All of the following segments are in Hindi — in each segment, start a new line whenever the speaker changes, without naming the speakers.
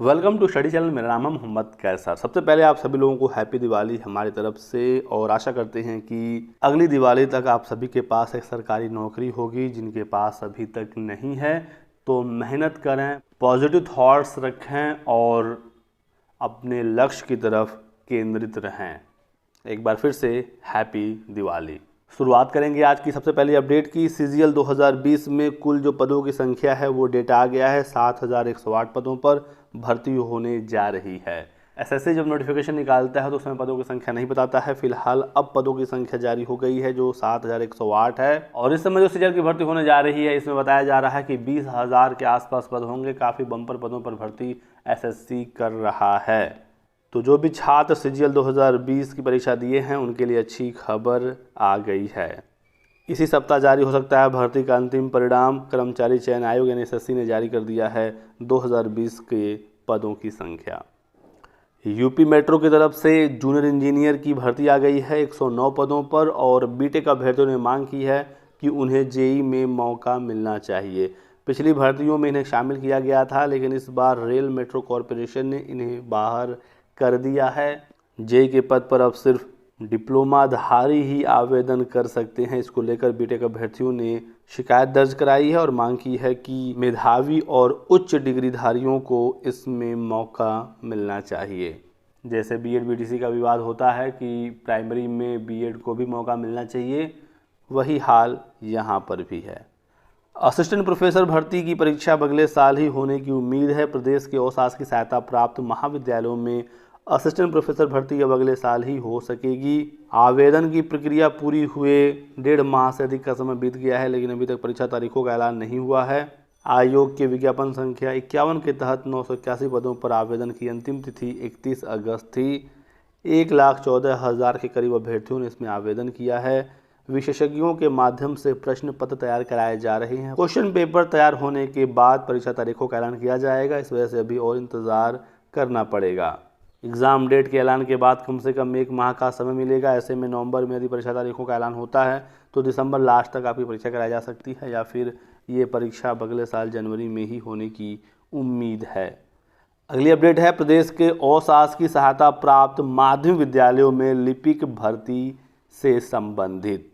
Welcome to study channel. मेरा नाम है मोहम्मद कैसर। सबसे पहले आप सभी लोगों को हैप्पी दिवाली हमारी तरफ से, और आशा करते हैं कि अगली दिवाली तक आप सभी के पास एक सरकारी नौकरी होगी। जिनके पास अभी तक नहीं है तो मेहनत करें, पॉजिटिव थॉट्स रखें और अपने लक्ष्य की तरफ केंद्रित रहें। एक बार फिर से हैप्पी दिवाली। शुरुआत करेंगे आज की सबसे पहली अपडेट की। सीजीएल 2020 में कुल जो पदों की संख्या है वो डेटा आ गया है। 7108 पदों पर भर्ती होने जा रही है। एसएससी जब नोटिफिकेशन निकालता है तो उसमें पदों की संख्या नहीं बताता है। फिलहाल अब पदों की संख्या जारी हो गई है जो 7108 है। और इस समय जो सीजीएल की भर्ती होने जा रही है इसमें बताया जा रहा है कि 20,000 के आसपास पद होंगे। काफ़ी बम्पर पदों पर भर्ती एसएससी कर रहा है। तो जो भी छात्र सीजीएल 2020 की परीक्षा दिए हैं उनके लिए अच्छी खबर आ गई है। इसी सप्ताह जारी हो सकता है भर्ती का अंतिम परिणाम। कर्मचारी चयन आयोग यानी एसएससी ने जारी कर दिया है 2020 के पदों की संख्या। यूपी मेट्रो की तरफ से जूनियर इंजीनियर की भर्ती आ गई है 109 पदों पर। और बीटेक अभ्यर्थियों ने मांग की है कि उन्हें जेईई में मौका मिलना चाहिए। पिछली भर्तियों में इन्हें शामिल किया गया था, लेकिन इस बार रेल मेट्रो कॉरपोरेशन ने इन्हें बाहर कर दिया है। जेईई के पद पर अब सिर्फ डिप्लोमाधारी ही आवेदन कर सकते हैं। इसको लेकर बीटेक अभ्यर्थियों ने शिकायत दर्ज कराई है और मांग की है कि मेधावी और उच्च डिग्रीधारियों को इसमें मौका मिलना चाहिए। जैसे बीएड बीटीसी का विवाद होता है कि प्राइमरी में बीएड को भी मौका मिलना चाहिए, वही हाल यहाँ पर भी है। असिस्टेंट प्रोफेसर भर्ती की परीक्षा अगले साल ही होने की उम्मीद है। प्रदेश के अशासकीय की सहायता प्राप्त महाविद्यालयों में असिस्टेंट प्रोफेसर भर्ती अब अगले साल ही हो सकेगी। आवेदन की प्रक्रिया पूरी हुए 1.5 माह से अधिक का समय बीत गया है, लेकिन अभी तक परीक्षा तारीखों का ऐलान नहीं हुआ है। आयोग के विज्ञापन संख्या 51 के तहत 981 पदों पर आवेदन की अंतिम तिथि 31 अगस्त थी। 1,14,000 के करीब अभ्यर्थियों ने इसमें आवेदन किया है। विशेषज्ञों के माध्यम से प्रश्न पत्र तैयार कराए जा रहे हैं। क्वेश्चन पेपर तैयार होने के बाद परीक्षा तारीखों का ऐलान किया जाएगा। इस वजह से अभी और इंतज़ार करना पड़ेगा। एग्ज़ाम डेट के ऐलान के बाद कम से कम 1 माह का समय मिलेगा। ऐसे में नवंबर में यदि परीक्षा तारीखों का ऐलान होता है तो दिसंबर लास्ट तक आपकी परीक्षा कराई जा सकती है, या फिर ये परीक्षा अगले साल जनवरी में ही होने की उम्मीद है। अगली अपडेट है प्रदेश के अशासकीय सहायता प्राप्त माध्यमिक विद्यालयों में लिपिक भर्ती से संबंधित।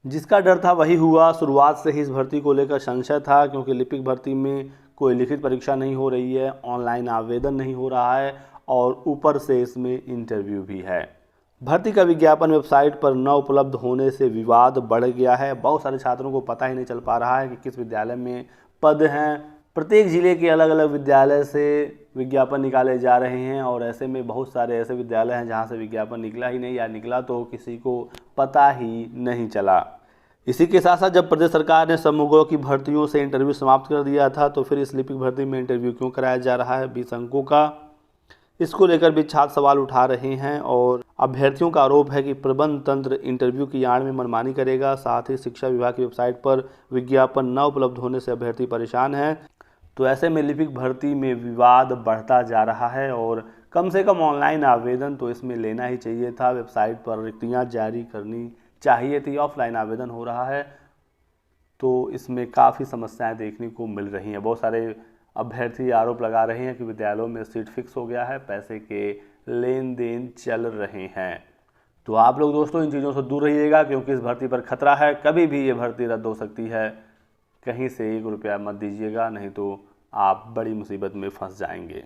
जिसका डर था वही हुआ। शुरुआत से ही इस भर्ती को लेकर संशय था, क्योंकि लिपिक भर्ती में कोई लिखित परीक्षा नहीं हो रही है, ऑनलाइन आवेदन नहीं हो रहा है और ऊपर से इसमें इंटरव्यू भी है। भर्ती का विज्ञापन वेबसाइट पर न उपलब्ध होने से विवाद बढ़ गया है। बहुत सारे छात्रों को पता ही नहीं चल पा रहा है कि किस विद्यालय में पद हैं। प्रत्येक जिले के अलग अलग विद्यालय से विज्ञापन निकाले जा रहे हैं, और ऐसे में बहुत सारे ऐसे विद्यालय हैं जहां से विज्ञापन निकला ही नहीं, या निकला तो किसी को पता ही नहीं चला। इसी के साथ साथ जब प्रदेश सरकार ने समूहों की भर्तियों से इंटरव्यू समाप्त कर दिया था, तो फिर इस लिपिक भर्ती में इंटरव्यू क्यों कराया जा रहा है 20 अंकों का? इसको लेकर भी छात्र सवाल उठा रहे हैं, और अभ्यर्थियों का आरोप है कि प्रबंध तंत्र इंटरव्यू की आड़ में मनमानी करेगा। साथ ही शिक्षा विभाग की वेबसाइट पर विज्ञापन न उपलब्ध होने से अभ्यर्थी परेशान हैं। तो ऐसे में लिपिक भर्ती में विवाद बढ़ता जा रहा है, और कम से कम ऑनलाइन आवेदन तो इसमें लेना ही चाहिए था। वेबसाइट पर रिक्तियाँ जारी करनी चाहिए थी। ऑफलाइन आवेदन हो रहा है तो इसमें काफ़ी समस्याएं देखने को मिल रही हैं। बहुत सारे अभ्यर्थी आरोप लगा रहे हैं कि विद्यालयों में सीट फिक्स हो गया है, पैसे के लेन देन चल रहे हैं। तो आप लोग दोस्तों इन चीज़ों से दूर रहिएगा, क्योंकि इस भर्ती पर खतरा है। कभी भी ये भर्ती रद्द हो सकती है। कहीं से 1 रुपया मत दीजिएगा, नहीं तो आप बड़ी मुसीबत में फंस जाएंगे।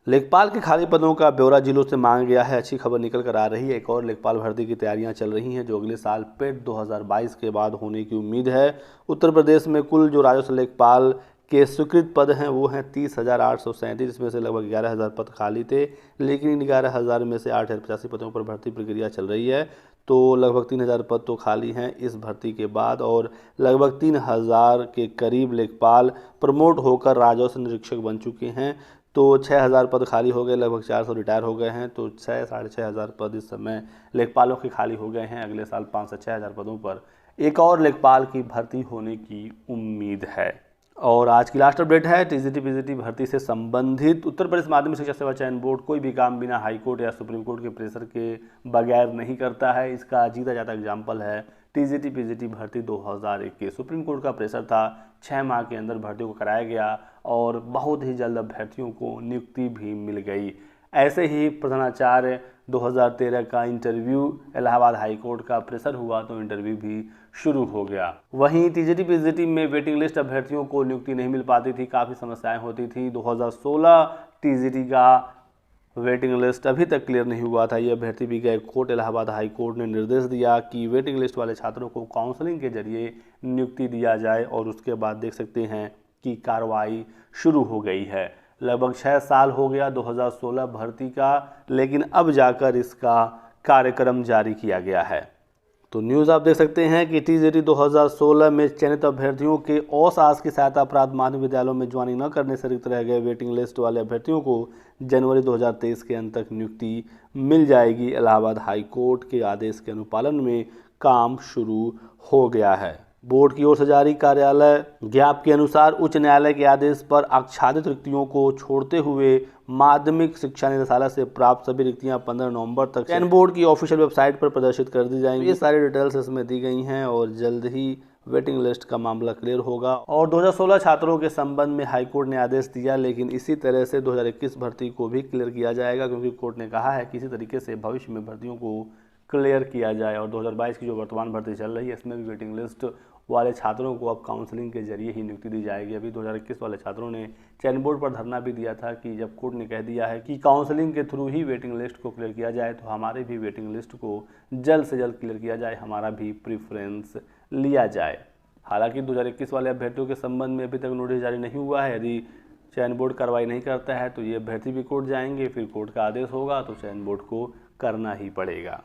लेखपाल के खाली पदों का ब्यौरा जिलों से मांगा गया है। अच्छी खबर निकल कर आ रही है। एक और लेखपाल भर्ती की तैयारियां चल रही हैं, जो अगले साल पेट 2022 के बाद होने की उम्मीद है। उत्तर प्रदेश में कुल जो राजस्व लेखपाल के स्वीकृत पद हैं वो हैं 30,837। इसमें से लगभग 11,000 पद खाली थे, लेकिन इन 11,000 में से 8,085 पदों पर भर्ती प्रक्रिया चल रही है। तो लगभग 3,000 पद तो खाली हैं इस भर्ती के बाद, और लगभग 3,000 के करीब लेखपाल प्रमोट होकर राजस्व निरीक्षक बन चुके हैं। तो 6,000 पद खाली हो गए, लगभग 400 रिटायर हो गए हैं। तो 6-6,500 पद इस समय लेखपालों के खाली हो गए हैं। अगले साल 5 से 6,000 पदों पर एक और लेखपाल की भर्ती होने की उम्मीद है। और आज की लास्ट अपडेट है टीजीटी पीजीटी भर्ती से संबंधित। उत्तर प्रदेश माध्यमिक शिक्षा सेवा चयन बोर्ड कोई भी काम बिना हाई कोर्ट या सुप्रीम कोर्ट के प्रेशर के बगैर नहीं करता है। इसका जीता जाता एग्जाम्पल है टीजीटी पीजीटी भर्ती 2021 सुप्रीम कोर्ट का प्रेशर था, 6 माह के अंदर भर्तियों को कराया गया और बहुत ही जल्द अभ्यर्थियों को नियुक्ति भी मिल गई। ऐसे ही प्रधानाचार्य 2013 का इंटरव्यू इलाहाबाद हाई कोर्ट का प्रेशर हुआ तो इंटरव्यू भी शुरू हो गया। वहीं टीजीटी पीजीटी में वेटिंग लिस्ट अभ्यर्थियों को नियुक्ति नहीं मिल पाती थी, काफ़ी समस्याएं होती थी। 2016 टीजीटी का वेटिंग लिस्ट अभी तक क्लियर नहीं हुआ था। ये अभ्यर्थी भी गए कोर्ट। इलाहाबाद हाई कोर्ट ने निर्देश दिया कि वेटिंग लिस्ट वाले छात्रों को काउंसलिंग के जरिए नियुक्ति दिया जाए और उसके बाद देख सकते हैं कि कार्रवाई शुरू हो गई है। लगभग 6 साल हो गया 2016 भर्ती का, लेकिन अब जाकर इसका कार्यक्रम जारी किया गया है। तो न्यूज़ आप देख सकते हैं कि टीजीटी 2016 में चयनित अभ्यर्थियों के औसास की सहायता अपराध माध्यमिक विद्यालयों में ज्वाइनिंग न करने से रिक्त रह गए वेटिंग लिस्ट वाले अभ्यर्थियों को जनवरी 2023 के अंत तक नियुक्ति मिल जाएगी। इलाहाबाद हाई कोर्ट के आदेश के अनुपालन में काम शुरू हो गया है। बोर्ड की ओर से जारी कार्यालय ज्ञाप के अनुसार उच्च न्यायालय के आदेश पर आच्छादित रिक्तियों को छोड़ते हुए माध्यमिक शिक्षा निदेशालय से प्राप्त सभी रिक्तियां 15 नवंबर तक चयन बोर्ड की ऑफिशियल वेबसाइट पर प्रदर्शित कर दी जाएंगी। ये सारी डिटेल्स इसमें दी गई हैं और जल्द ही वेटिंग लिस्ट का मामला क्लियर होगा। और 2016 छात्रों के संबंध में हाईकोर्ट ने आदेश दिया, लेकिन इसी तरह से 2021 भर्ती को भी क्लियर किया जाएगा, क्योंकि कोर्ट ने कहा है कि इसी तरीके से भविष्य में भर्तियों को क्लियर किया जाए। और 2022 की जो वर्तमान भर्ती चल रही है इसमें भी वेटिंग लिस्ट वाले छात्रों को अब काउंसलिंग के जरिए ही नियुक्ति दी जाएगी। अभी 2021 वाले छात्रों ने चयन बोर्ड पर धरना भी दिया था कि जब कोर्ट ने कह दिया है कि काउंसलिंग के थ्रू ही वेटिंग लिस्ट को क्लियर किया जाए तो हमारे भी वेटिंग लिस्ट को जल्द से जल्द क्लियर किया जाए, हमारा भी प्रेफरेंस लिया जाए। हालांकि 2021 वाले अभ्यर्थियों के संबंध में अभी तक नोटिस जारी नहीं हुआ है। यदि चयन बोर्ड कार्रवाई नहीं करता है तो ये अभ्यर्थी भी कोर्ट जाएंगे, फिर कोर्ट का आदेश होगा तो चयन बोर्ड को करना ही पड़ेगा।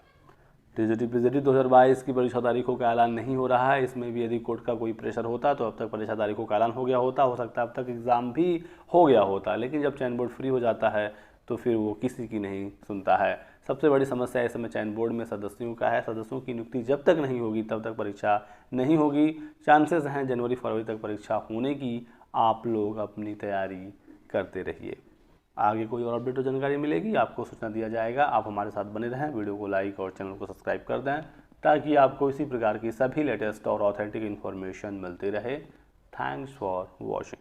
टीजीटी पीजीटी 2022 की परीक्षा तारीखों का ऐलान नहीं हो रहा है। इसमें भी यदि कोर्ट का कोई प्रेशर होता तो अब तक परीक्षा तारीखों का ऐलान हो गया होता, हो सकता है अब तक एग्ज़ाम भी हो गया होता, लेकिन जब चयन बोर्ड फ्री हो जाता है तो फिर वो किसी की नहीं सुनता है। सबसे बड़ी समस्या इस समय चयन बोर्ड में सदस्यों का है। सदस्यों की नियुक्ति जब तक नहीं होगी तब तक परीक्षा नहीं होगी। चांसेस हैं जनवरी फरवरी तक परीक्षा होने की। आप लोग अपनी तैयारी करते रहिए। आगे कोई और अपडेट और जानकारी मिलेगी आपको सूचना दिया जाएगा। आप हमारे साथ बने रहें, वीडियो को लाइक और चैनल को सब्सक्राइब कर दें ताकि आपको इसी प्रकार की सभी लेटेस्ट और ऑथेंटिक इन्फॉर्मेशन मिलती रहे। Thanks for watching.